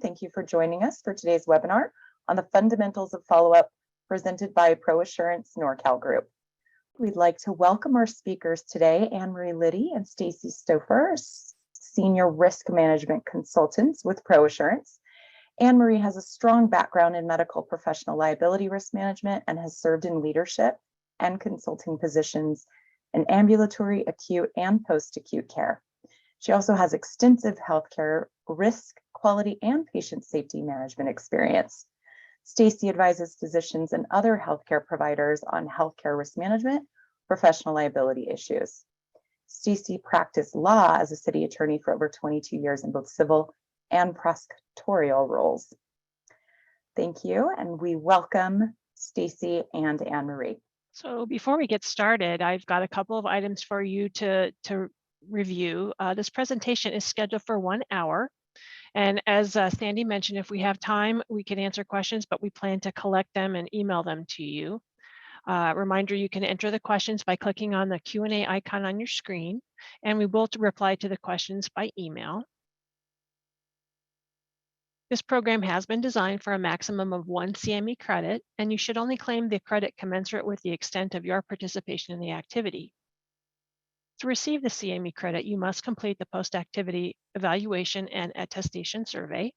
Thank you for joining us for today's webinar on the fundamentals of follow-up presented by ProAssurance NORCAL Group. We'd like to welcome our speakers today, Anne-Marie Liddy and Stacy Stouffer, Senior Risk Management Consultants with ProAssurance. Anne-Marie has a strong background in medical professional liability risk management and has served in leadership and consulting positions in ambulatory, acute, and post-acute care. She also has extensive healthcare risk, quality, and patient safety management experience. Stacy advises physicians and other healthcare providers on healthcare risk management, professional liability issues. Stacy practiced law as a city attorney for over 22 years in both civil and prosecutorial roles. Thank you, and we welcome Stacy and Anne-Marie. So before we get started, I've got a couple of items for you to review. This presentation is scheduled for 1 hour. And as Sandy mentioned, if we have time, we can answer questions, but we plan to collect them and email them to you. Reminder, you can enter the questions by clicking on the Q&A icon on your screen, and we will reply to the questions by email. This program has been designed for a maximum of 1 CME credit, and you should only claim the credit commensurate with the extent of your participation in the activity. To receive the CME credit, you must complete the post-activity evaluation and attestation survey.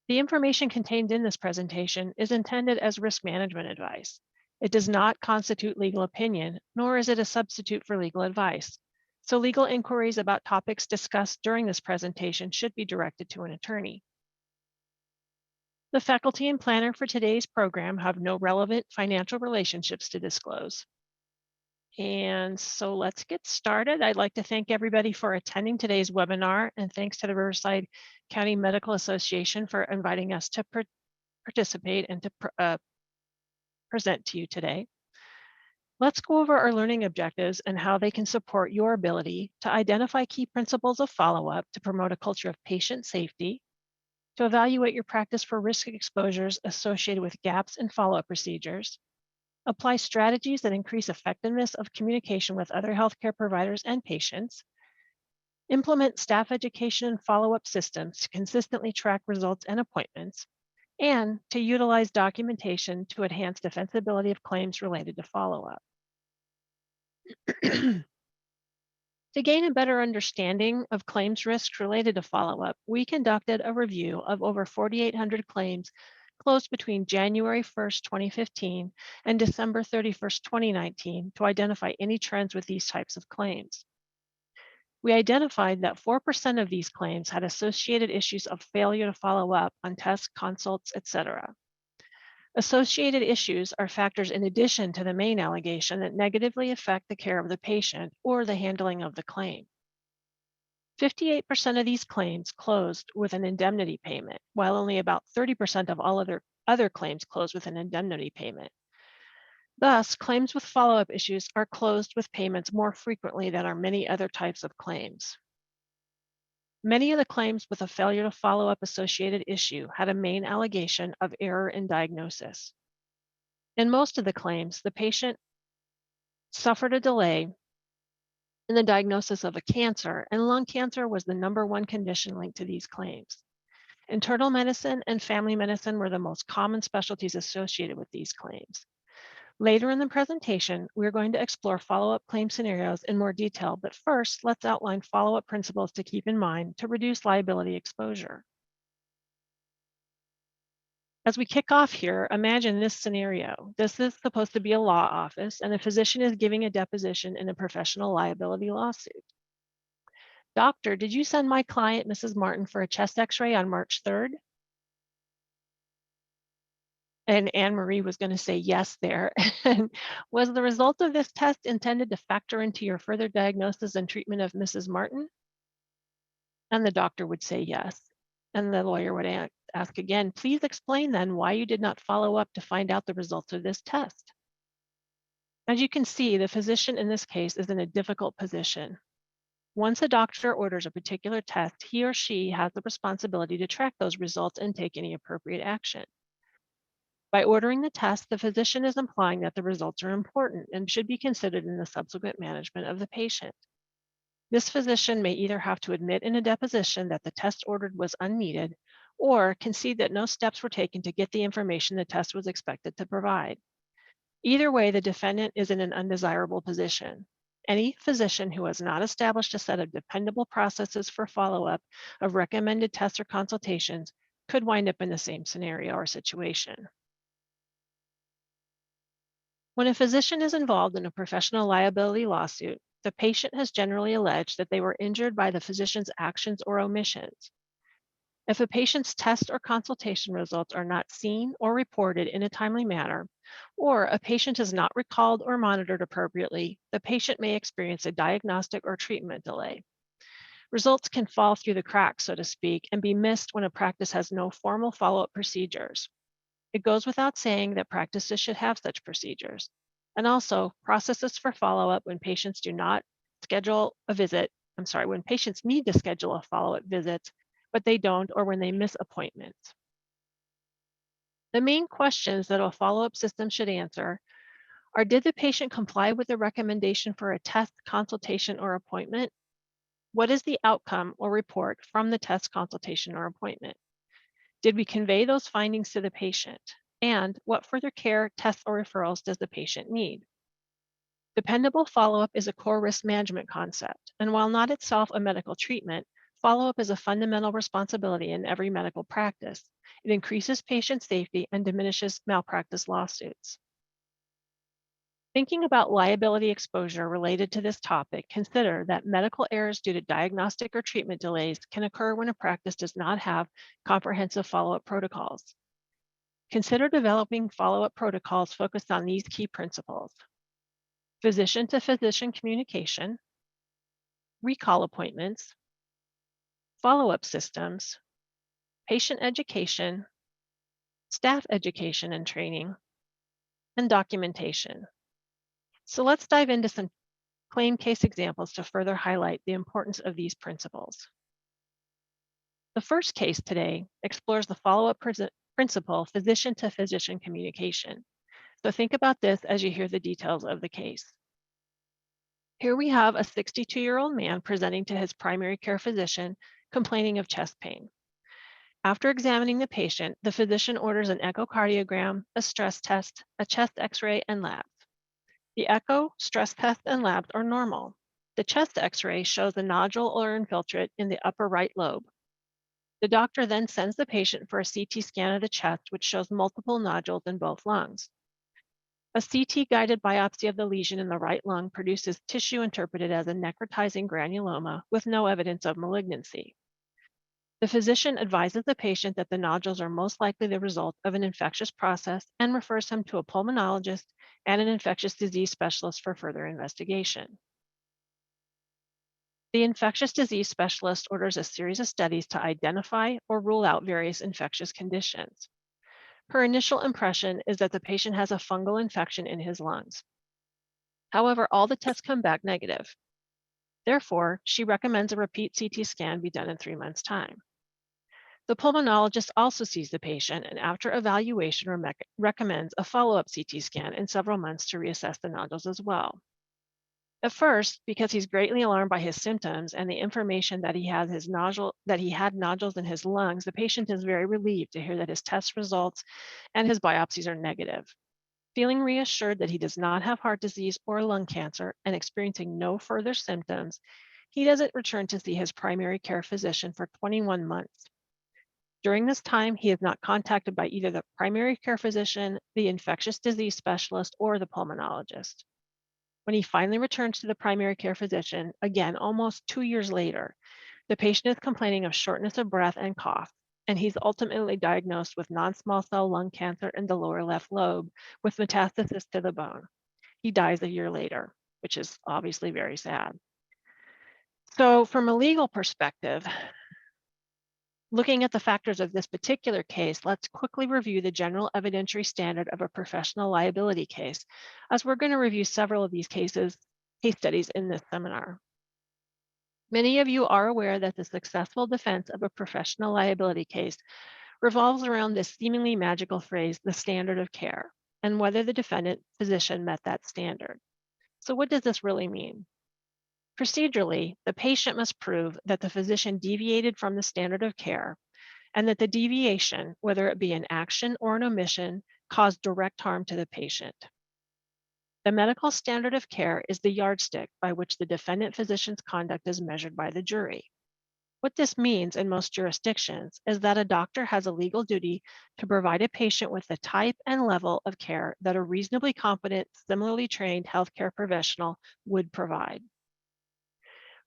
The information contained in this presentation is intended as risk management advice. It does not constitute legal opinion, nor is it a substitute for legal advice. So legal inquiries about topics discussed during this presentation should be directed to an attorney. The faculty and planner for today's program have no relevant financial relationships to disclose. And so let's get started. I'd like to thank everybody for attending today's webinar, and thanks to the Riverside County Medical Association for inviting us to participate and to present to you today. Let's go over our learning objectives and how they can support your ability to identify key principles of follow-up to promote a culture of patient safety, to evaluate your practice for risk exposures associated with gaps in follow-up procedures, apply strategies that increase effectiveness of communication with other healthcare providers and patients, implement staff education and follow-up systems to consistently track results and appointments, and to utilize documentation to enhance defensibility of claims related to follow-up. To gain a better understanding of claims risks related to follow-up, we conducted a review of over 4,800 claims closed between January 1st, 2015 and December 31st, 2019 to identify any trends with these types of claims. We identified that 4% of these claims had associated issues of failure to follow up on tests, consults, etc. Associated issues are factors in addition to the main allegation that negatively affect the care of the patient or the handling of the claim. 58% of these claims closed with an indemnity payment, while only about 30% of all other claims closed with an indemnity payment. Thus, claims with follow-up issues are closed with payments more frequently than are many other types of claims. Many of the claims with a failure to follow up associated issue had a main allegation of error in diagnosis. In most of the claims, the patient suffered a delay in the diagnosis of a cancer, and lung cancer was the #1 condition linked to these claims. Internal medicine and family medicine were the most common specialties associated with these claims. Later in the presentation, we're going to explore follow-up claim scenarios in more detail, but first, let's outline follow-up principles to keep in mind to reduce liability exposure. As we kick off here, imagine this scenario. This is supposed to be a law office, and a physician is giving a deposition in a professional liability lawsuit. Doctor, did you send my client, Mrs. Martin, for a chest x-ray on March 3rd? And Anne-Marie was going to say yes there. And was the result of this test intended to factor into your further diagnosis and treatment of Mrs. Martin? And the doctor would say yes. And the lawyer would ask again, please explain then why you did not follow up to find out the results of this test. As you can see, the physician in this case is in a difficult position. Once a doctor orders a particular test, he or she has the responsibility to track those results and take any appropriate action. By ordering the test, the physician is implying that the results are important and should be considered in the subsequent management of the patient. This physician may either have to admit in a deposition that the test ordered was unneeded or concede that no steps were taken to get the information the test was expected to provide. Either way, the defendant is in an undesirable position. Any physician who has not established a set of dependable processes for follow-up of recommended tests or consultations could wind up in the same scenario or situation. When a physician is involved in a professional liability lawsuit, the patient has generally alleged that they were injured by the physician's actions or omissions. If a patient's test or consultation results are not seen or reported in a timely manner, or a patient is not recalled or monitored appropriately, the patient may experience a diagnostic or treatment delay. Results can fall through the cracks, so to speak, and be missed when a practice has no formal follow-up procedures. It goes without saying that practices should have such procedures. And also, processes for follow-up when patients do not schedule a visit, when patients need to schedule a follow-up visit, but they don't, or when they miss appointments. The main questions that a follow-up system should answer are: did the patient comply with the recommendation for a test, consultation, or appointment? What is the outcome or report from the test, consultation, or appointment? Did we convey those findings to the patient? And what further care, tests, or referrals does the patient need? Dependable follow-up is a core risk management concept, and while not itself a medical treatment, follow-up is a fundamental responsibility in every medical practice. It increases patient safety and diminishes malpractice lawsuits. Thinking about liability exposure related to this topic, consider that medical errors due to diagnostic or treatment delays can occur when a practice does not have comprehensive follow-up protocols. Consider developing follow-up protocols focused on these key principles: physician-to-physician communication, recall appointments, follow-up systems, patient education, staff education and training, and documentation. So let's dive into some claim case examples to further highlight the importance of these principles. The first case today explores the follow-up principle, physician-to-physician communication. So think about this as you hear the details of the case. Here we have a 62-year-old man presenting to his primary care physician complaining of chest pain. After examining the patient, the physician orders an echocardiogram, a stress test, a chest x-ray, and labs. The echo, stress test, and labs are normal. The chest x-ray shows a nodule or infiltrate in the upper right lobe. The doctor then sends the patient for a CT scan of the chest, which shows multiple nodules in both lungs. A CT-guided biopsy of the lesion in the right lung produces tissue interpreted as a necrotizing granuloma with no evidence of malignancy. The physician advises the patient that the nodules are most likely the result of an infectious process and refers him to a pulmonologist and an infectious disease specialist for further investigation. The infectious disease specialist orders a series of studies to identify or rule out various infectious conditions. Her initial impression is that the patient has a fungal infection in his lungs. However, all the tests come back negative. Therefore, she recommends a repeat CT scan be done in 3 months' time. The pulmonologist also sees the patient and after evaluation recommends a follow-up CT scan in several months to reassess the nodules as well. At first, because he's greatly alarmed by his symptoms and the information that he had nodules in his lungs, the patient is very relieved to hear that his test results and his biopsies are negative. Feeling reassured that he does not have heart disease or lung cancer and experiencing no further symptoms, he doesn't return to see his primary care physician for 21 months. During this time, he is not contacted by either the primary care physician, the infectious disease specialist, or the pulmonologist. When he finally returns to the primary care physician, again, almost 2 years later, the patient is complaining of shortness of breath and cough, and he's ultimately diagnosed with non-small cell lung cancer in the lower left lobe with metastasis to the bone. He dies a year later, which is obviously very sad. So from a legal perspective, looking at the factors of this particular case, let's quickly review the general evidentiary standard of a professional liability case, as we're going to review several of these case studies in this seminar. Many of you are aware that the successful defense of a professional liability case revolves around this seemingly magical phrase, the standard of care, and whether the defendant physician met that standard. So what does this really mean? Procedurally, the patient must prove that the physician deviated from the standard of care and that the deviation, whether it be an action or an omission, caused direct harm to the patient. The medical standard of care is the yardstick by which the defendant physician's conduct is measured by the jury. What this means in most jurisdictions is that a doctor has a legal duty to provide a patient with the type and level of care that a reasonably competent, similarly trained healthcare professional would provide.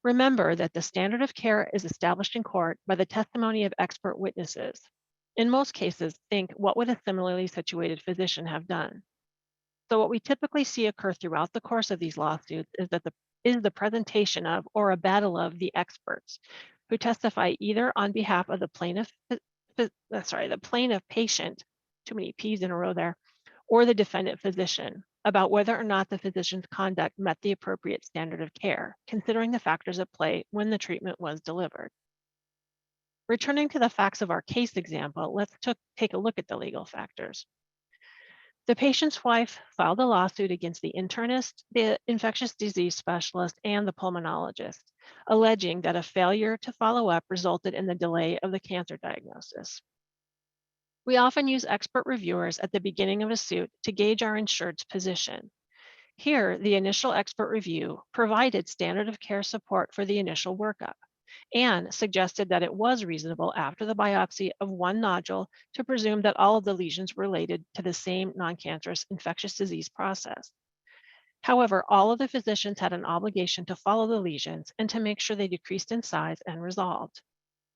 Remember that the standard of care is established in court by the testimony of expert witnesses. In most cases, think, what would a similarly situated physician have done? So what we typically see occur throughout the course of these lawsuits is the presentation of or a battle of the experts who testify either on behalf of the the plaintiff patient, too many P's in a row there, or the defendant physician about whether or not the physician's conduct met the appropriate standard of care, considering the factors at play when the treatment was delivered. Returning to the facts of our case example, let's take a look at the legal factors. The patient's wife filed a lawsuit against the internist, the infectious disease specialist, and the pulmonologist, alleging that a failure to follow up resulted in the delay of the cancer diagnosis. We often use expert reviewers at the beginning of a suit to gauge our insured's position. Here, the initial expert review provided standard of care support for the initial workup and suggested that it was reasonable after the biopsy of one nodule to presume that all of the lesions were related to the same non-cancerous infectious disease process. However, all of the physicians had an obligation to follow the lesions and to make sure they decreased in size and resolved.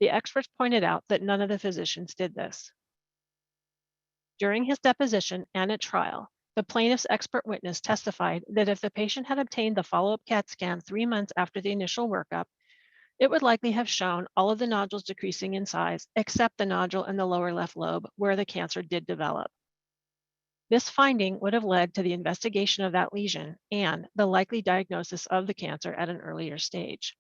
The experts pointed out that none of the physicians did this. During his deposition and at trial, the plaintiff's expert witness testified that if the patient had obtained the follow-up CAT scan 3 months after the initial workup, it would likely have shown all of the nodules decreasing in size, except the nodule in the lower left lobe where the cancer did develop. This finding would have led to the investigation of that lesion and the likely diagnosis of the cancer at an earlier stage.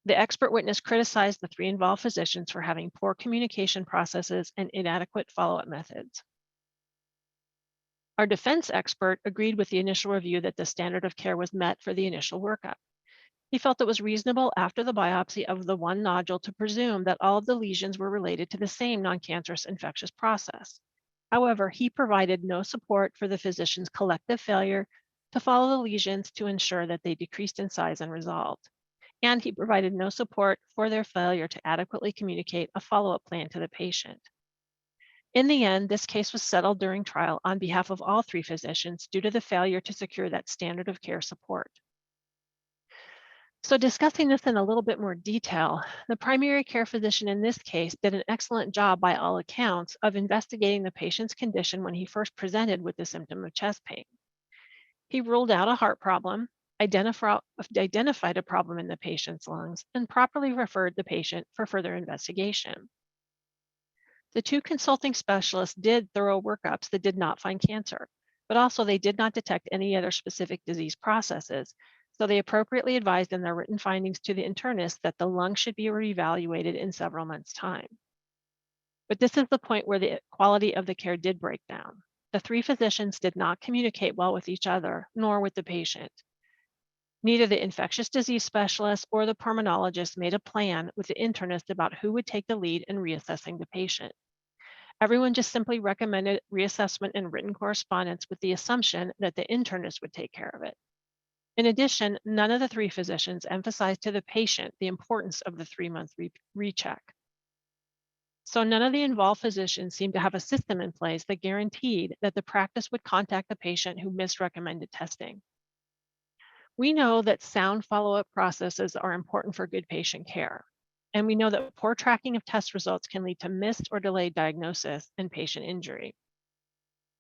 The expert witness criticized the 3 involved physicians for having poor communication processes and inadequate follow-up methods. Our defense expert agreed with the initial review that the standard of care was met for the initial workup. He felt it was reasonable after the biopsy of the one nodule to presume that all of the lesions were related to the same non-cancerous infectious process. However, he provided no support for the physician's collective failure to follow the lesions to ensure that they decreased in size and resolved. And he provided no support for their failure to adequately communicate a follow-up plan to the patient. In the end, this case was settled during trial on behalf of all 3 physicians due to the failure to secure that standard of care support. So discussing this in a little bit more detail, the primary care physician in this case did an excellent job by all accounts of investigating the patient's condition when he first presented with the symptom of chest pain. He ruled out a heart problem, identified a problem in the patient's lungs, and properly referred the patient for further investigation. The 2 consulting specialists did thorough workups that did not find cancer, but also they did not detect any other specific disease processes, so they appropriately advised in their written findings to the internist that the lung should be reevaluated in several months' time. But this is the point where the quality of the care did break down. The 3 physicians did not communicate well with each other, nor with the patient. Neither the infectious disease specialist or the pulmonologist made a plan with the internist about who would take the lead in reassessing the patient. Everyone just simply recommended reassessment and written correspondence with the assumption that the internist would take care of it. In addition, none of the 3 physicians emphasized to the patient the importance of the 3-month recheck. So none of the involved physicians seemed to have a system in place that guaranteed that the practice would contact the patient who missed recommended testing. We know that sound follow-up processes are important for good patient care, and we know that poor tracking of test results can lead to missed or delayed diagnosis and patient injury.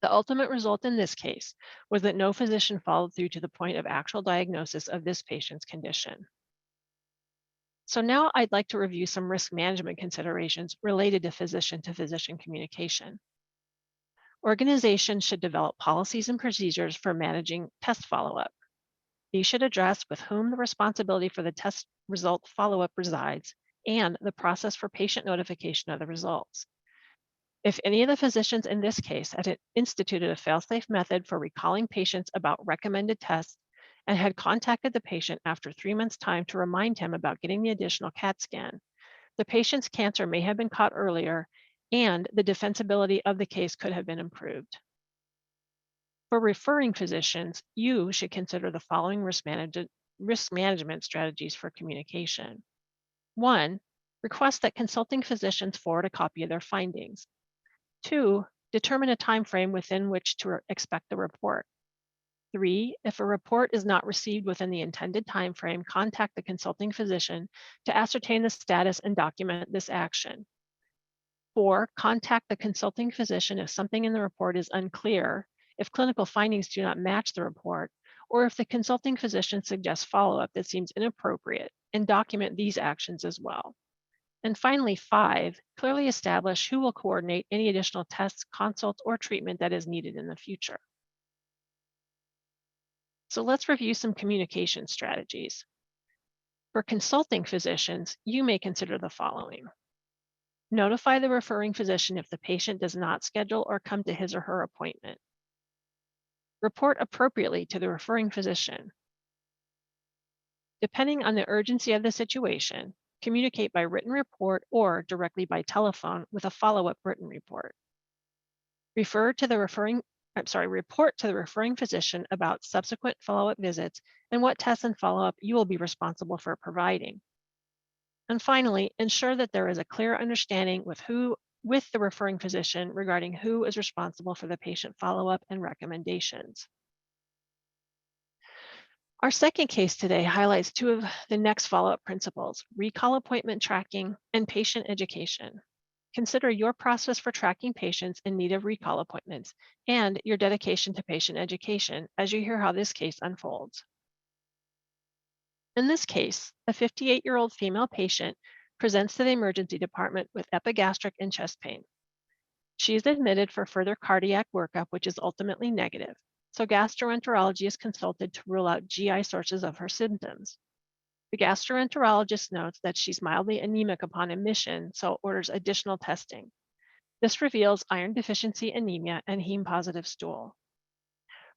The ultimate result in this case was that no physician followed through to the point of actual diagnosis of this patient's condition. So now I'd like to review some risk management considerations related to physician communication. Organizations should develop policies and procedures for managing test follow-up. These should address with whom the responsibility for the test result follow-up resides and the process for patient notification of the results. If any of the physicians in this case had instituted a fail-safe method for recalling patients about recommended tests and had contacted the patient after 3 months' time to remind him about getting the additional CAT scan, the patient's cancer may have been caught earlier and the defensibility of the case could have been improved. For referring physicians, you should consider the following risk management strategies for communication. 1, request that consulting physicians forward a copy of their findings. 2, determine a time frame within which to expect the report. 3, if a report is not received within the intended time frame, contact the consulting physician to ascertain the status and document this action. 4, contact the consulting physician if something in the report is unclear, if clinical findings do not match the report, or if the consulting physician suggests follow-up that seems inappropriate, and document these actions as well. And finally, 5, clearly establish who will coordinate any additional tests, consults, or treatment that is needed in the future. So let's review some communication strategies. For consulting physicians, you may consider the following. Notify the referring physician if the patient does not schedule or come to his or her appointment. Report appropriately to the referring physician. Depending on the urgency of the situation, communicate by written report or directly by telephone with a follow-up written report. Report to the referring physician about subsequent follow-up visits and what tests and follow-up you will be responsible for providing. And finally, ensure that there is a clear understanding with the referring physician regarding who is responsible for the patient follow-up and recommendations. Our second case today highlights two of the next follow-up principles: recall appointment tracking and patient education. Consider your process for tracking patients in need of recall appointments and your dedication to patient education as you hear how this case unfolds. In this case, a 58-year-old female patient presents to the emergency department with epigastric and chest pain. She is admitted for further cardiac workup, which is ultimately negative. So gastroenterology is consulted to rule out GI sources of her symptoms. The gastroenterologist notes that she's mildly anemic upon admission, so orders additional testing. This reveals iron deficiency anemia and heme-positive stool.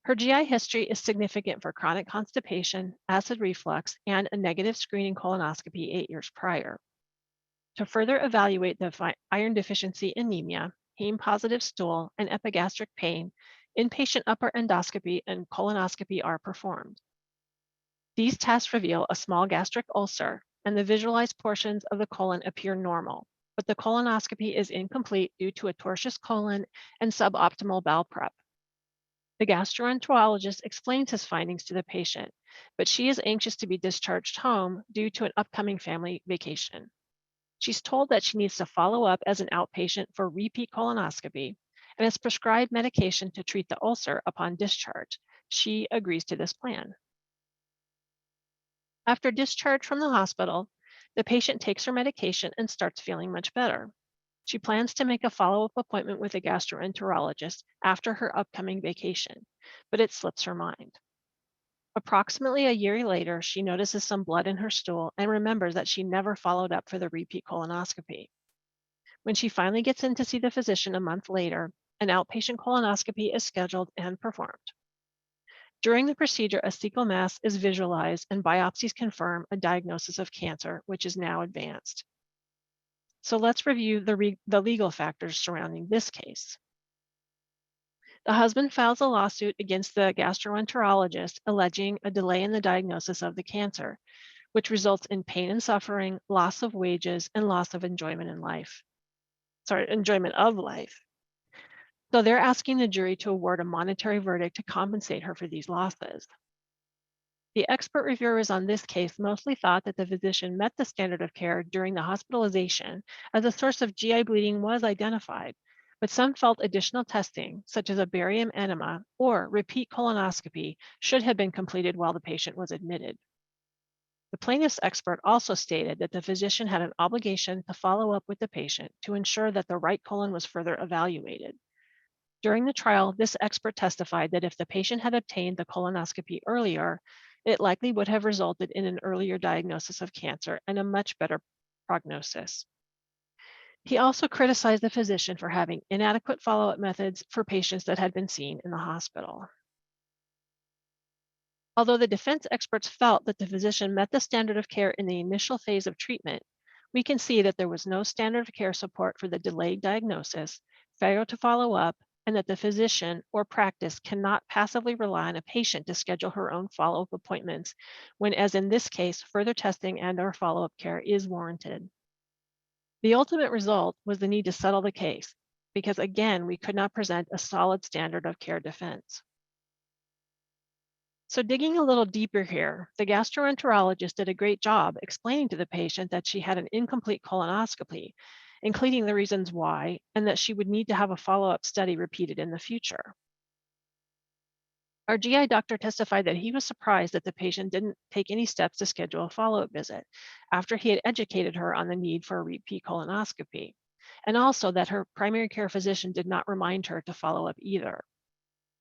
Her GI history is significant for chronic constipation, acid reflux, and a negative screening colonoscopy 8 years prior. To further evaluate the iron deficiency anemia, heme-positive stool, and epigastric pain, inpatient upper endoscopy and colonoscopy are performed. These tests reveal a small gastric ulcer, and the visualized portions of the colon appear normal, but the colonoscopy is incomplete due to a tortuous colon and suboptimal bowel prep. The gastroenterologist explains his findings to the patient, but she is anxious to be discharged home due to an upcoming family vacation. She's told that she needs to follow up as an outpatient for repeat colonoscopy and is prescribed medication to treat the ulcer upon discharge. She agrees to this plan. After discharge from the hospital, the patient takes her medication and starts feeling much better. She plans to make a follow-up appointment with a gastroenterologist after her upcoming vacation, but it slips her mind. Approximately a year later, she notices some blood in her stool and remembers that she never followed up for the repeat colonoscopy. When she finally gets in to see the physician a month later, an outpatient colonoscopy is scheduled and performed. During the procedure, a cecal mass is visualized and biopsies confirm a diagnosis of cancer, which is now advanced. So let's review the legal factors surrounding this case. The husband files a lawsuit against the gastroenterologist alleging a delay in the diagnosis of the cancer, which results in pain and suffering, loss of wages, and loss of enjoyment of life. So they're asking the jury to award a monetary verdict to compensate her for these losses. The expert reviewers on this case mostly thought that the physician met the standard of care during the hospitalization as a source of GI bleeding was identified, but some felt additional testing, such as a barium enema or repeat colonoscopy, should have been completed while the patient was admitted. The plaintiff's expert also stated that the physician had an obligation to follow up with the patient to ensure that the right colon was further evaluated. During the trial, this expert testified that if the patient had obtained the colonoscopy earlier, it likely would have resulted in an earlier diagnosis of cancer and a much better prognosis. He also criticized the physician for having inadequate follow-up methods for patients that had been seen in the hospital. Although the defense experts felt that the physician met the standard of care in the initial phase of treatment, we can see that there was no standard of care support for the delayed diagnosis, failure to follow up, and that the physician or practice cannot passively rely on a patient to schedule her own follow-up appointments when, as in this case, further testing and/or follow-up care is warranted. The ultimate result was the need to settle the case because, again, we could not present a solid standard of care defense. So digging a little deeper here, the gastroenterologist did a great job explaining to the patient that she had an incomplete colonoscopy, including the reasons why, and that she would need to have a follow-up study repeated in the future. Our GI doctor testified that he was surprised that the patient didn't take any steps to schedule a follow-up visit after he had educated her on the need for a repeat colonoscopy, and also that her primary care physician did not remind her to follow up either.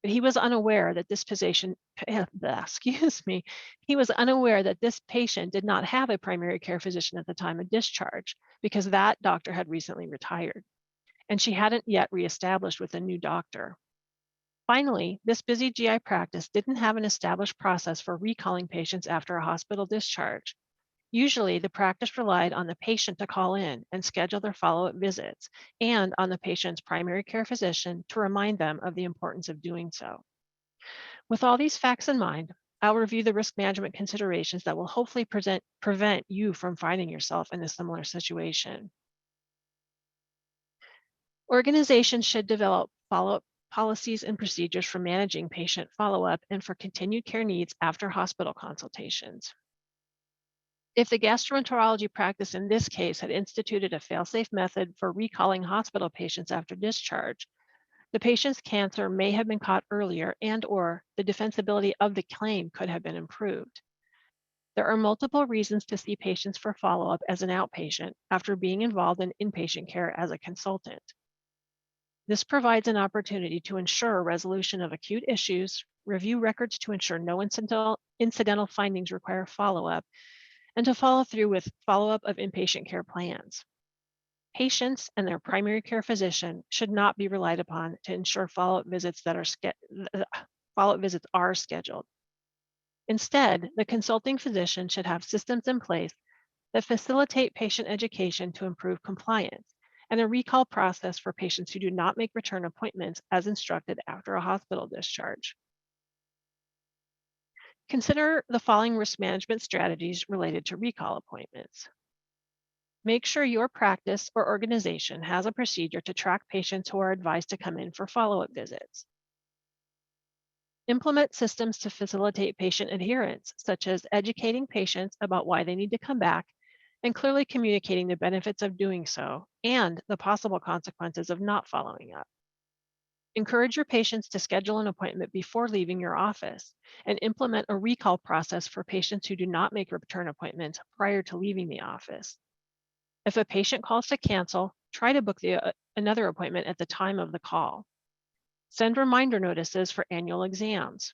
But he was unaware that this patient, excuse me, he was unaware that this patient did not have a primary care physician at the time of discharge because that doctor had recently retired and she hadn't yet reestablished with a new doctor. Finally, this busy GI practice didn't have an established process for recalling patients after a hospital discharge. Usually, the practice relied on the patient to call in and schedule their follow up visits, and on the patient's primary care physician to remind them of the importance of doing so. With all these facts in mind, I'll review the risk management considerations that will hopefully prevent you from finding yourself in a similar situation. Organizations should develop follow up policies and procedures for managing patient follow up and for continued care needs after hospital consultations. If the gastroenterology practice in this case had instituted a fail-safe method for recalling hospital patients after discharge, the patient's cancer may have been caught earlier and/or the defensibility of the claim could have been improved. There are multiple reasons to see patients for follow-up as an outpatient after being involved in inpatient care as a consultant. This provides an opportunity to ensure resolution of acute issues, review records to ensure no incidental findings require follow-up, and to follow through with follow-up of inpatient care plans. Patients and their primary care physician should not be relied upon to ensure follow-up visits are scheduled. Instead, the consulting physician should have systems in place that facilitate patient education to improve compliance and a recall process for patients who do not make return appointments as instructed after a hospital discharge. Consider the following risk management strategies related to recall appointments. Make sure your practice or organization has a procedure to track patients who are advised to come in for follow-up visits. Implement systems to facilitate patient adherence, such as educating patients about why they need to come back and clearly communicating the benefits of doing so and the possible consequences of not following up. Encourage your patients to schedule an appointment before leaving your office and implement a recall process for patients who do not make return appointments prior to leaving the office. If a patient calls to cancel, try to book another appointment at the time of the call. Send reminder notices for annual exams.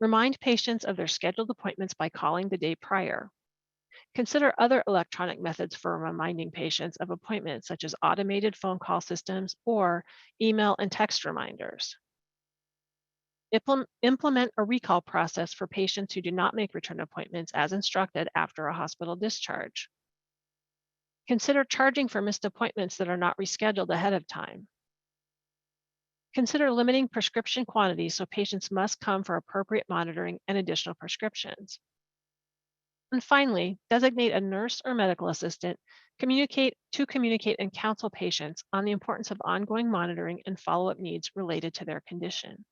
Remind patients of their scheduled appointments by calling the day prior. Consider other electronic methods for reminding patients of appointments, such as automated phone call systems or email and text reminders. Implement a recall process for patients who do not make return appointments as instructed after a hospital discharge. Consider charging for missed appointments that are not rescheduled ahead of time. Consider limiting prescription quantities so patients must come for appropriate monitoring and additional prescriptions. And finally, designate a nurse or medical assistant communicate and counsel patients on the importance of ongoing monitoring and follow-up needs related to their condition.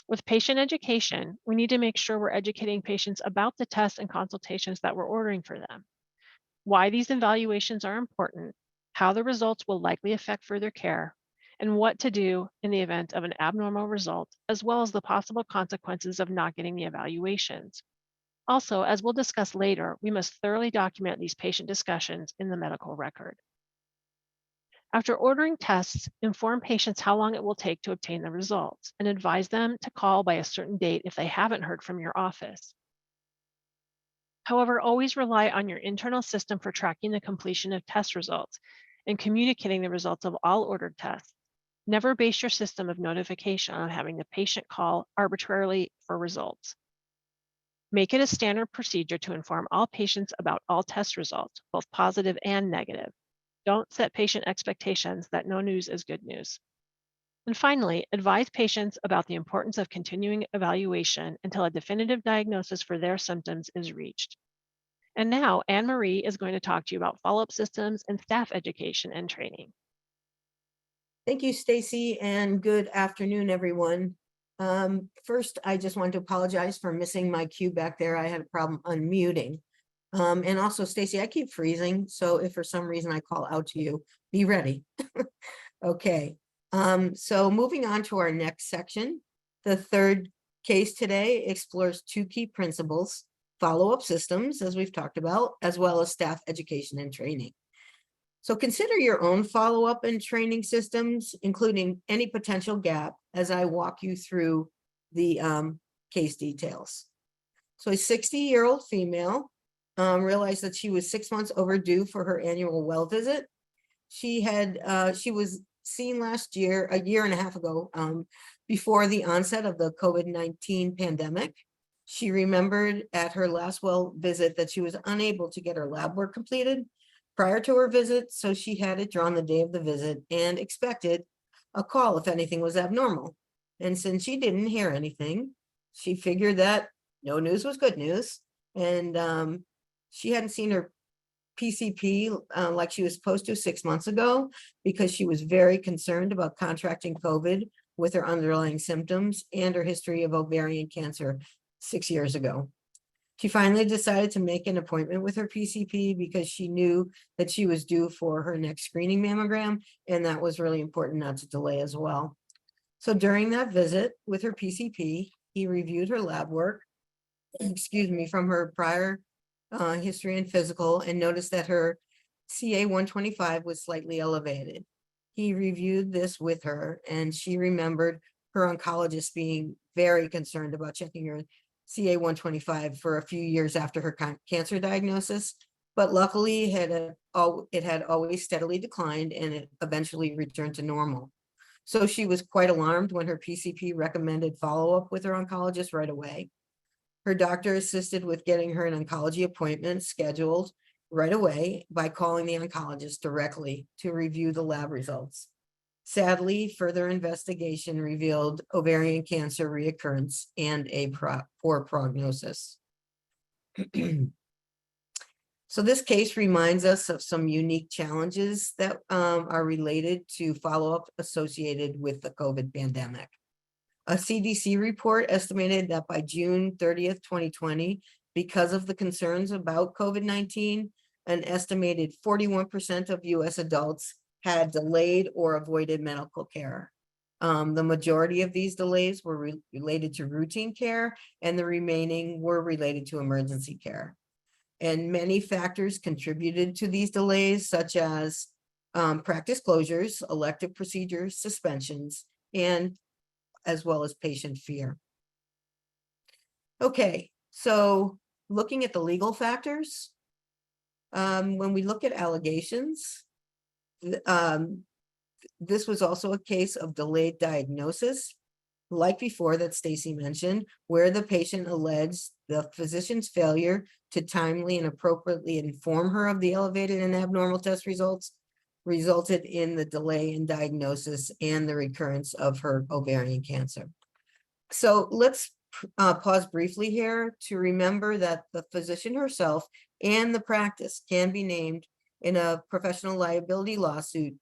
With patient education, we need to make sure we're educating patients about the tests and consultations that we're ordering for them, why these evaluations are important, how the results will likely affect further care, and what to do in the event of an abnormal result, as well as the possible consequences of not getting the evaluations. Also, as we'll discuss later, we must thoroughly document these patient discussions in the medical record. After ordering tests, inform patients how long it will take to obtain the results and advise them to call by a certain date if they haven't heard from your office. However, always rely on your internal system for tracking the completion of test results and communicating the results of all ordered tests. Never base your system of notification on having the patient call arbitrarily for results. Make it a standard procedure to inform all patients about all test results, both positive and negative. Don't set patient expectations that no news is good news. And finally, advise patients about the importance of continuing evaluation until a definitive diagnosis for their symptoms is reached. And now, Anne Marie is going to talk to you about follow up systems and staff education and training. Thank you, Stacy, and good afternoon, everyone. First, I just want to apologize for missing my cue back there. I had a problem unmuting. And also, Stacy, I keep freezing, so if for some reason I call out to you, be ready. Okay, so moving on to our next section, the third case today explores two key principles: follow-up systems, as we've talked about, as well as staff education and training. So consider your own follow-up and training systems, including any potential gap, as I walk you through the case details. So a 60-year-old female realized that she was 6 months overdue for her annual well visit. She was seen last year, a year and a half ago, before the onset of the COVID-19 pandemic. She remembered at her last well visit that she was unable to get her lab work completed prior to her visit, so she had it drawn the day of the visit and expected a call if anything was abnormal. And since she didn't hear anything, she figured that no news was good news. And she hadn't seen her PCP like she was supposed to 6 months ago, because she was very concerned about contracting COVID with her underlying symptoms and her history of ovarian cancer 6 years ago. She finally decided to make an appointment with her PCP because she knew that she was due for her next screening mammogram, and that was really important not to delay as well. So during that visit with her PCP, he reviewed her lab work, from her prior history and physical, and noticed that her CA 125 was slightly elevated. He reviewed this with her, and she remembered her oncologist being very concerned about checking her CA 125 for a few years after her cancer diagnosis, but luckily it had always steadily declined, and it eventually returned to normal. So she was quite alarmed when her PCP recommended follow-up with her oncologist right away. Her doctor assisted with getting her an oncology appointment scheduled right away by calling the oncologist directly to review the lab results. Sadly, further investigation revealed ovarian cancer reoccurrence and a poor prognosis. So this case reminds us of some unique challenges that are related to follow-up associated with the COVID pandemic. A CDC report estimated that by June 30th, 2020, because of the concerns about COVID-19, an estimated 41% of US adults had delayed or avoided medical care. The majority of these delays were related to routine care, and the remaining were related to emergency care. And many factors contributed to these delays, such as practice closures, elective procedures, suspensions, and as well as patient fear. Okay, so looking at the legal factors, when we look at allegations, this was also a case of delayed diagnosis, like before that Stacy mentioned, where the patient alleged the physician's failure to timely and appropriately inform her of the elevated and abnormal test results resulted in the delay in diagnosis and the recurrence of her ovarian cancer. So let's pause briefly here to remember that the physician herself and the practice can be named in a professional liability lawsuit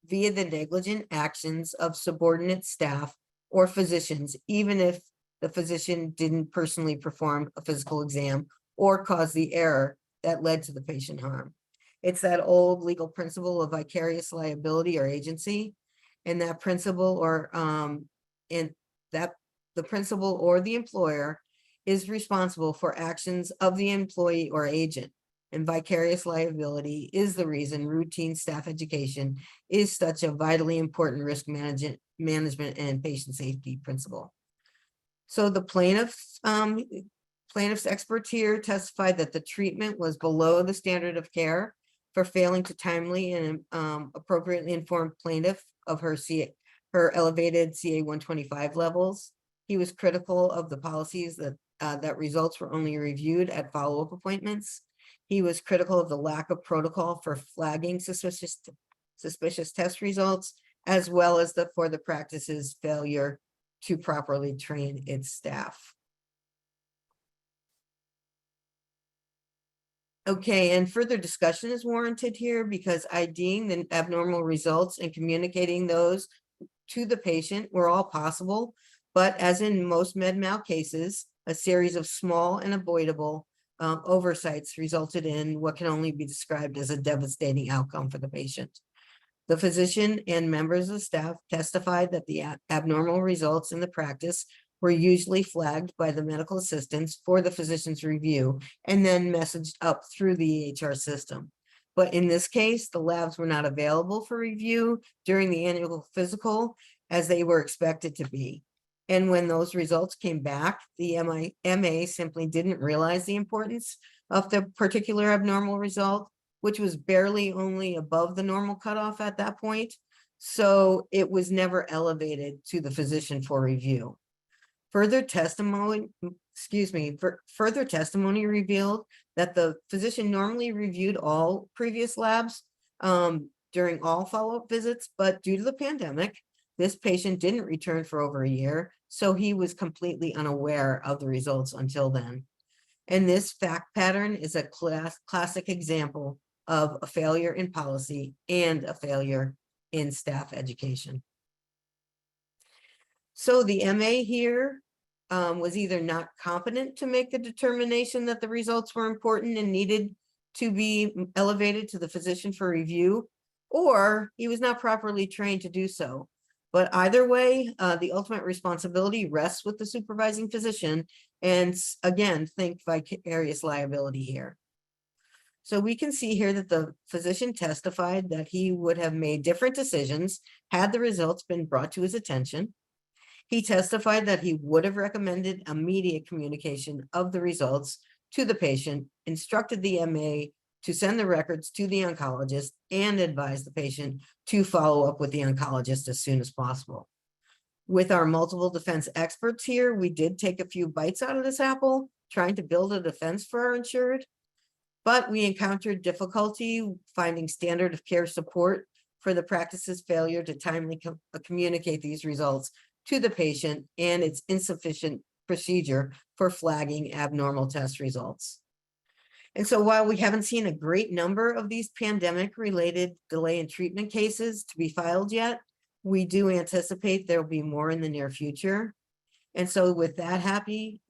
via the negligent actions of subordinate staff or physicians, even if the physician didn't personally perform a physical exam or cause the error that led to the patient harm. It's that old legal principle of vicarious liability or agency, and that principle the principal or the employer is responsible for actions of the employee or agent. And vicarious liability is the reason routine staff education is such a vitally important risk management and patient safety principle. So the plaintiff's experts here testified that the treatment was below the standard of care for failing to timely and appropriately inform plaintiff of her her elevated CA 125 levels. He was critical of the policies that results were only reviewed at follow-up appointments. He was critical of the lack of protocol for flagging suspicious test results, as well as for the practice's failure to properly train its staff. Okay, and further discussion is warranted here because IDing the abnormal results and communicating those to the patient were all possible, but as in most med mal cases, a series of small and avoidable oversights resulted in what can only be described as a devastating outcome for the patient. The physician and members of staff testified that the abnormal results in the practice were usually flagged by the medical assistants for the physician's review and then messaged up through the EHR system. But in this case, the labs were not available for review during the annual physical as they were expected to be. And when those results came back, the MA simply didn't realize the importance of the particular abnormal result, which was barely only above the normal cutoff at that point. So it was never elevated to the physician for review. Further testimony revealed that the physician normally reviewed all previous labs during all follow-up visits, but due to the pandemic, this patient didn't return for over a year, so he was completely unaware of the results until then. And this fact pattern is a classic example of a failure in policy and a failure in staff education. So the MA here was either not competent to make the determination that the results were important and needed to be elevated to the physician for review, or he was not properly trained to do so. But either way, the ultimate responsibility rests with the supervising physician, and again, think vicarious liability here. So we can see here that the physician testified that he would have made different decisions had the results been brought to his attention. He testified that he would have recommended immediate communication of the results to the patient, instructed the MA to send the records to the oncologist, and advise the patient to follow up with the oncologist as soon as possible. With our multiple defense experts here, we did take a few bites out of this apple, trying to build a defense for our insured, but we encountered difficulty finding standard of care support for the practice's failure to timely communicate these results to the patient and its insufficient procedure for flagging abnormal test results. And so while we haven't seen a great number of these pandemic-related delay in treatment cases to be filed yet, we do anticipate there will be more in the near future. And so with that happy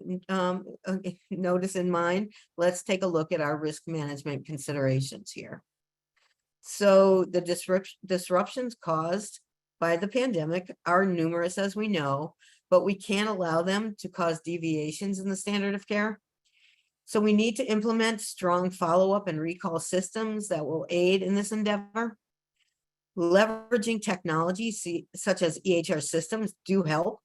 notice in mind, let's take a look at our risk management considerations here. So the disruptions caused by the pandemic are numerous, as we know, but we can't allow them to cause deviations in the standard of care. So we need to implement strong follow-up and recall systems that will aid in this endeavor. Leveraging technology such as EHR systems do help,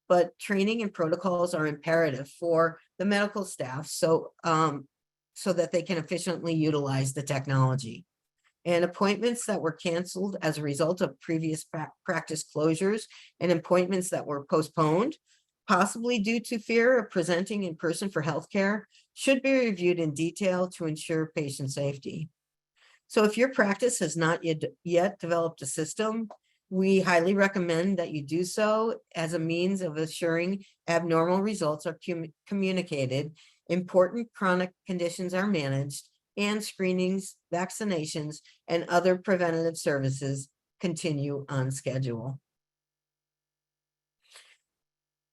but training and protocols are imperative for the medical staff so that they can efficiently utilize the technology. And appointments that were canceled as a result of previous practice closures and appointments that were postponed, possibly due to fear of presenting in person for healthcare, should be reviewed in detail to ensure patient safety. So if your practice has not yet developed a system, we highly recommend that you do so as a means of assuring abnormal results are communicated, important chronic conditions are managed, and screenings, vaccinations, and other preventative services continue on schedule.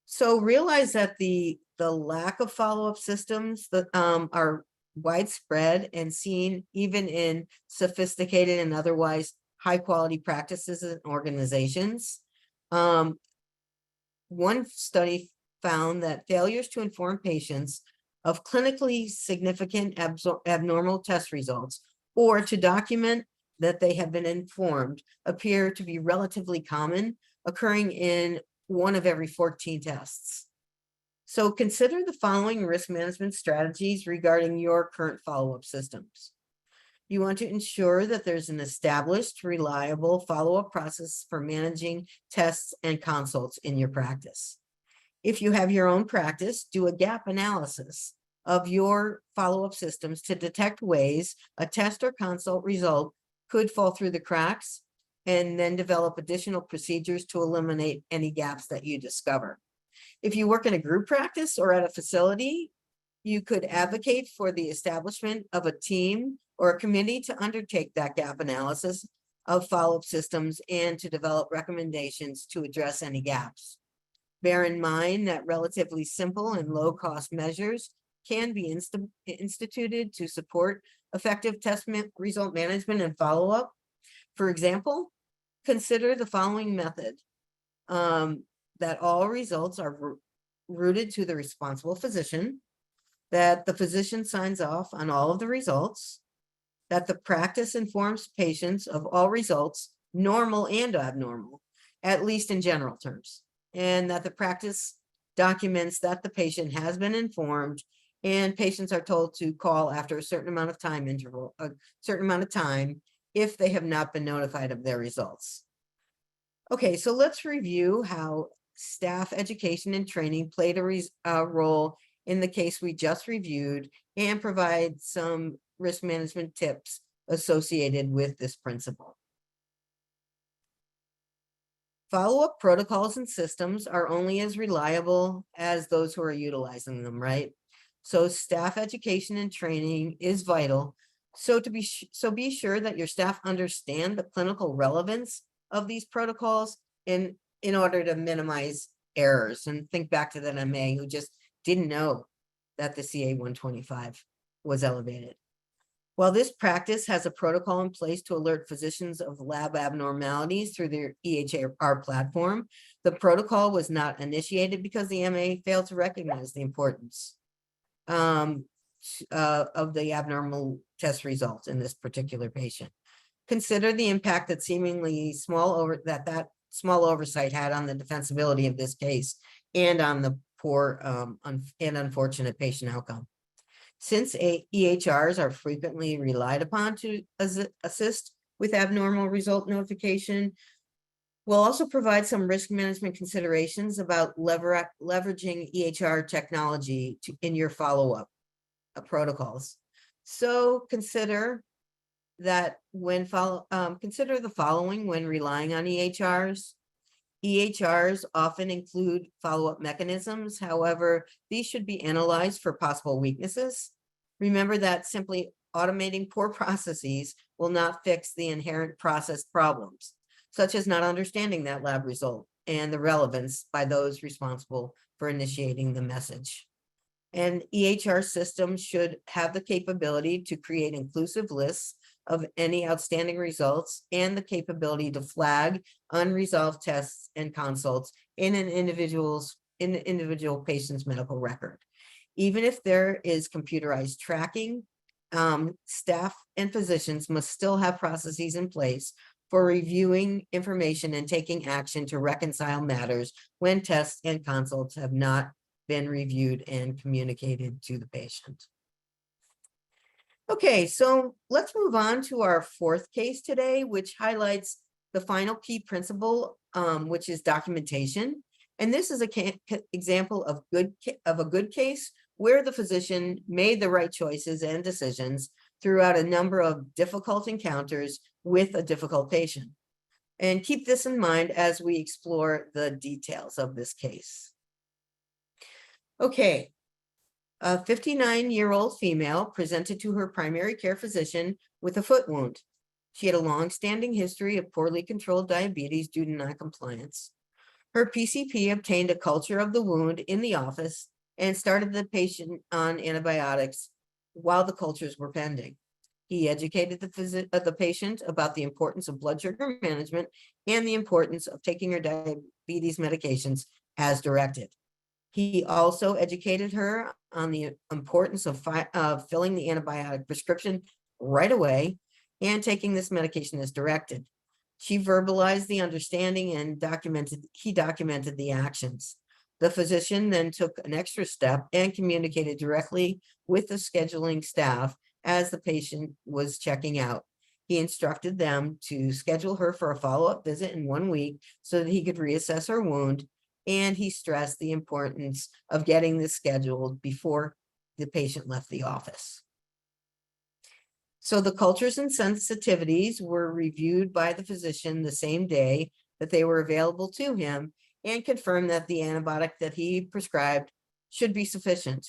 So realize that the lack of follow-up systems that are widespread and seen even in sophisticated and otherwise high-quality practices and organizations. One study found that failures to inform patients of clinically significant abnormal test results or to document that they have been informed appear to be relatively common, occurring in 1 of every 14 tests. So consider the following risk management strategies regarding your current follow-up systems. You want to ensure that there's an established, reliable follow-up process for managing tests and consults in your practice. If you have your own practice, do a gap analysis of your follow-up systems to detect ways a test or consult result could fall through the cracks, and then develop additional procedures to eliminate any gaps that you discover. If you work in a group practice or at a facility, you could advocate for the establishment of a team or a committee to undertake that gap analysis of follow-up systems and to develop recommendations to address any gaps. Bear in mind that relatively simple and low-cost measures can be instituted to support effective test result management and follow-up. For example, consider the following method, that all results are routed to the responsible physician, that the physician signs off on all of the results, that the practice informs patients of all results, normal and abnormal, at least in general terms, and that the practice documents that the patient has been informed, and patients are told to call after a certain amount of time interval, a certain amount of time, if they have not been notified of their results. Okay, so let's review how staff education and training played a role in the case we just reviewed, and provide some risk management tips associated with this principle. Follow-up protocols and systems are only as reliable as those who are utilizing them, right? So staff education and training is vital. So be sure that your staff understand the clinical relevance of these protocols in order to minimize errors. And think back to that MA who just didn't know that the CA 125 was elevated. While this practice has a protocol in place to alert physicians of lab abnormalities through their EHR platform, the protocol was not initiated because the MA failed to recognize the importance of the abnormal test results in this particular patient. Consider the impact that seemingly small oversight had on the defensibility of this case and on the poor and unfortunate patient outcome. Since EHRs are frequently relied upon to assist with abnormal result notification, we'll also provide some risk management considerations about leveraging EHR technology in your follow-up protocols. So consider that consider the following when relying on EHRs. EHRs often include follow-up mechanisms. However, these should be analyzed for possible weaknesses. Remember that simply automating poor processes will not fix the inherent process problems, such as not understanding that lab result and the relevance by those responsible for initiating the message. And EHR systems should have the capability to create inclusive lists of any outstanding results and the capability to flag unresolved tests and consults in an individual patient's medical record. Even if there is computerized tracking, staff and physicians must still have processes in place for reviewing information and taking action to reconcile matters when tests and consults have not been reviewed and communicated to the patient. Okay, so let's move on to our fourth case today, which highlights the final key principle, which is documentation. And this is an example of a good case where the physician made the right choices and decisions throughout a number of difficult encounters with a difficult patient. And keep this in mind as we explore the details of this case. Okay. A 59-year-old female presented to her primary care physician with a foot wound. She had a long-standing history of poorly controlled diabetes due to noncompliance. Her PCP obtained a culture of the wound in the office and started the patient on antibiotics while the cultures were pending. He educated the patient about the importance of blood sugar management and the importance of taking her diabetes medications as directed. He also educated her on the importance of filling the antibiotic prescription right away and taking this medication as directed. She verbalized the understanding and he documented the actions. The physician then took an extra step and communicated directly with the scheduling staff as the patient was checking out. He instructed them to schedule her for a follow-up visit in 1 week so that he could reassess her wound. And he stressed the importance of getting this scheduled before the patient left the office. So the cultures and sensitivities were reviewed by the physician the same day that they were available to him and confirmed that the antibiotic that he prescribed should be sufficient.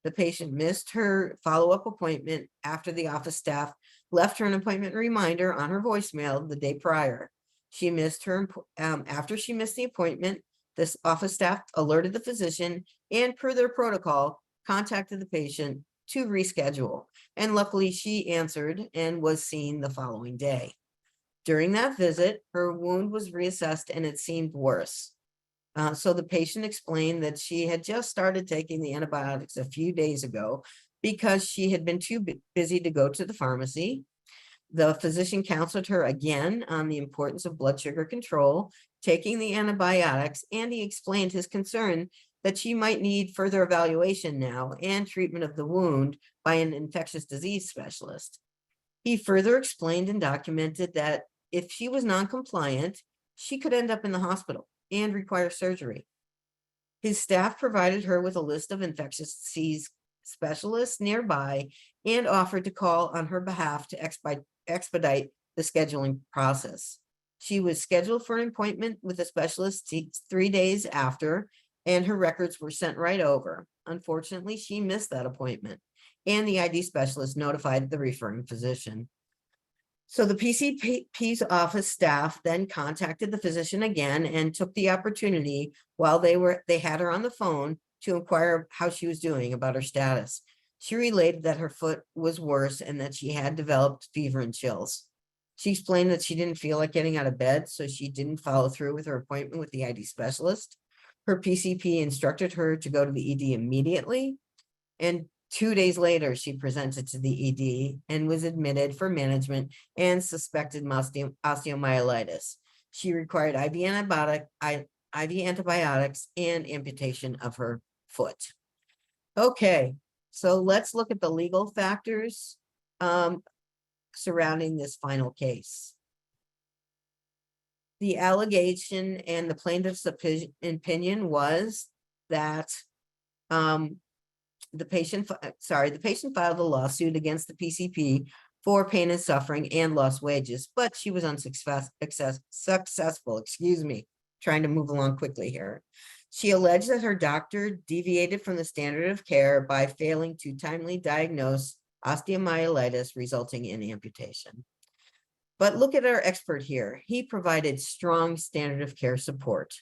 The patient missed her follow-up appointment after the office staff left her an appointment reminder on her voicemail the day prior. She missed her, after she missed the appointment, this office staff alerted the physician and, per their protocol, contacted the patient to reschedule. And luckily she answered and was seen the following day. During that visit, her wound was reassessed and it seemed worse. So the patient explained that she had just started taking the antibiotics a few days ago because she had been too busy to go to the pharmacy. The physician counseled her again on the importance of blood sugar control, taking the antibiotics, and he explained his concern that she might need further evaluation now and treatment of the wound by an infectious disease specialist. He further explained and documented that if she was non-compliant, she could end up in the hospital and require surgery. His staff provided her with a list of infectious disease specialists nearby and offered to call on her behalf to expedite the scheduling process. She was scheduled for an appointment with a specialist 3 days after, and her records were sent right over. Unfortunately, she missed that appointment, and the ID specialist notified the referring physician. So the PCP's office staff then contacted the physician again and took the opportunity while they had her on the phone to inquire how she was doing about her status. She relayed that her foot was worse and that she had developed fever and chills. She explained that she didn't feel like getting out of bed, so she didn't follow through with her appointment with the ID specialist. Her PCP instructed her to go to the ED immediately, and 2 days later, she presented to the ED and was admitted for management and suspected osteomyelitis. She required IV antibiotics and amputation of her foot. Okay, so let's look at the legal factors surrounding this final case. The allegation and the plaintiff's opinion was that the patient filed a lawsuit against the PCP for pain and suffering and lost wages, but she was unsuccessful. Trying to move along quickly here. She alleged that her doctor deviated from the standard of care by failing to timely diagnose osteomyelitis, resulting in amputation. But look at our expert here. He provided strong standard of care support.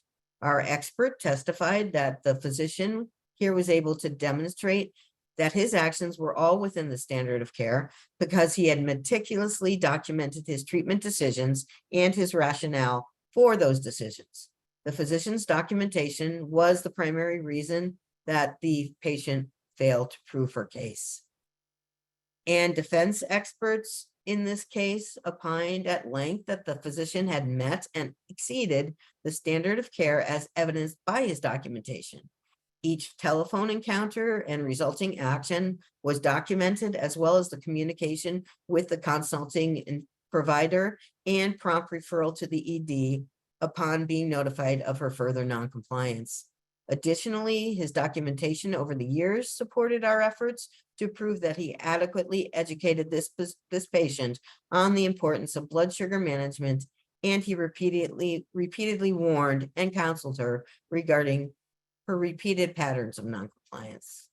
Our expert testified that the physician here was able to demonstrate that his actions were all within the standard of care because he had meticulously documented his treatment decisions and his rationale for those decisions. The physician's documentation was the primary reason that the patient failed to prove her case. And defense experts in this case opined at length that the physician had met and exceeded the standard of care as evidenced by his documentation. Each telephone encounter and resulting action was documented, as well as the communication with the consulting provider and prompt referral to the ED upon being notified of her further noncompliance. Additionally, his documentation over the years supported our efforts to prove that he adequately educated this patient on the importance of blood sugar management, and he repeatedly warned and counseled her regarding her repeated patterns of noncompliance.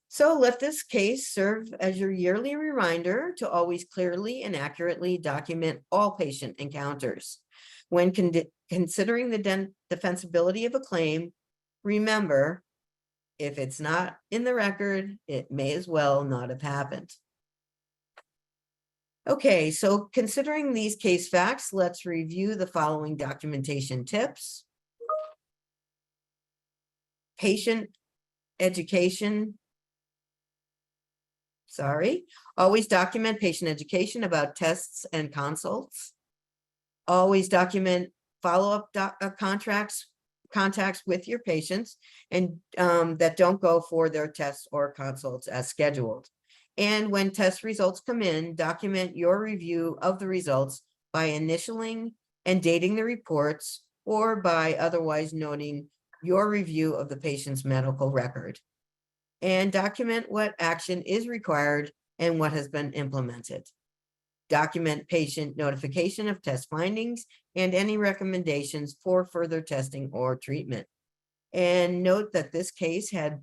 So let this case serve as your yearly reminder to always clearly and accurately document all patient encounters. When considering the defensibility of a claim, remember, if it's not in the record, it may as well not have happened. Okay, so considering these case facts, let's review the following documentation tips. Patient education. Always document patient education about tests and consults. Always document follow-up contacts with your patients and that don't go for their tests or consults as scheduled. And when test results come in, document your review of the results by initialing and dating the reports or by otherwise noting your review of the patient's medical record. And document what action is required and what has been implemented. Document patient notification of test findings and any recommendations for further testing or treatment. And note that this case had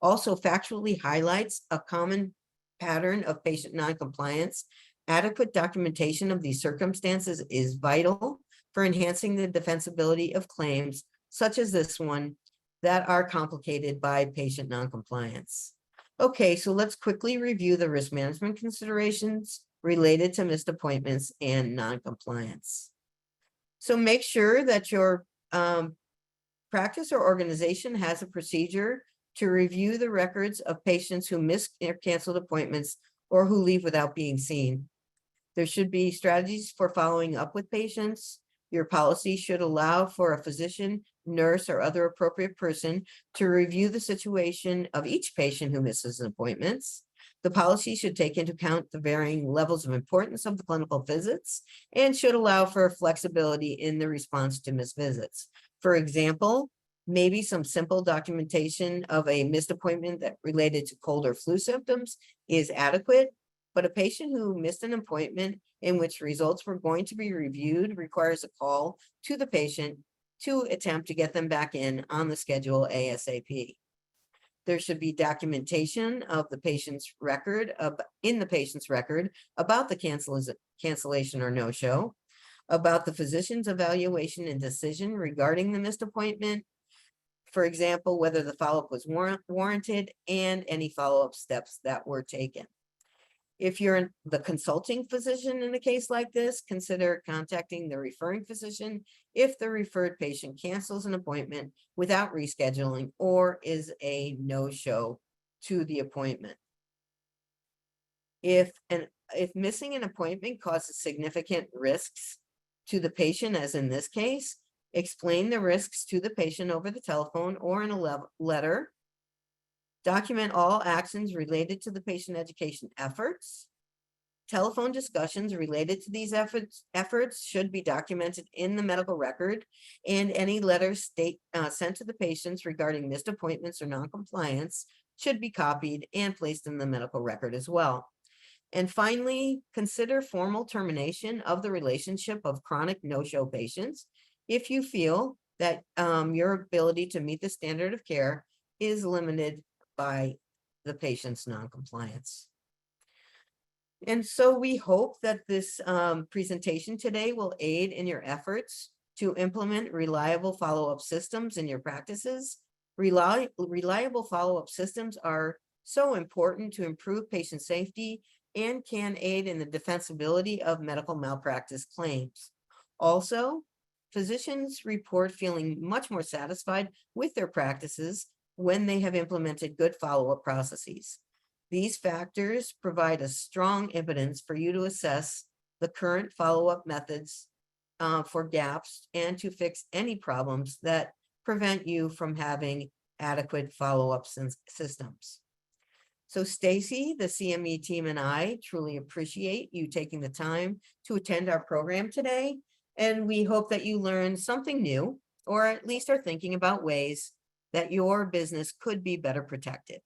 also factually highlights a common pattern of patient noncompliance. Adequate documentation of these circumstances is vital for enhancing the defensibility of claims such as this one that are complicated by patient noncompliance. Okay, so let's quickly review the risk management considerations related to missed appointments and noncompliance. So make sure that your practice or organization has a procedure to review the records of patients who miss or canceled appointments or who leave without being seen. There should be strategies for following up with patients. Your policy should allow for a physician, nurse, or other appropriate person to review the situation of each patient who misses appointments. The policy should take into account the varying levels of importance of the clinical visits and should allow for flexibility in the response to missed visits. For example, maybe some simple documentation of a missed appointment that related to cold or flu symptoms is adequate, but a patient who missed an appointment in which results were going to be reviewed requires a call to the patient to attempt to get them back in on the schedule ASAP. There should be documentation of the patient's record in the patient's record about the cancellation or no-show, about the physician's evaluation and decision regarding the missed appointment. For example, whether the follow-up was warranted and any follow-up steps that were taken. If you're the consulting physician in a case like this, consider contacting the referring physician if the referred patient cancels an appointment without rescheduling or is a no-show to the appointment. If missing an appointment causes significant risks to the patient, as in this case, explain the risks to the patient over the telephone or in a letter. Document all actions related to the patient education efforts. Telephone discussions related to these efforts should be documented in the medical record, and any letters sent to the patients regarding missed appointments or noncompliance should be copied and placed in the medical record as well. And finally, consider formal termination of the relationship of chronic no-show patients if you feel that your ability to meet the standard of care is limited by the patient's noncompliance. And so we hope that this presentation today will aid in your efforts to implement reliable follow-up systems in your practices. Reliable follow-up systems are so important to improve patient safety and can aid in the defensibility of medical malpractice claims. Also, physicians report feeling much more satisfied with their practices when they have implemented good follow-up processes. These factors provide a strong evidence for you to assess the current follow-up methods for gaps and to fix any problems that prevent you from having adequate follow-up systems. So Stacy, the CME team, and I truly appreciate you taking the time to attend our program today. And we hope that you learned something new, or at least are thinking about ways that your business could be better protected.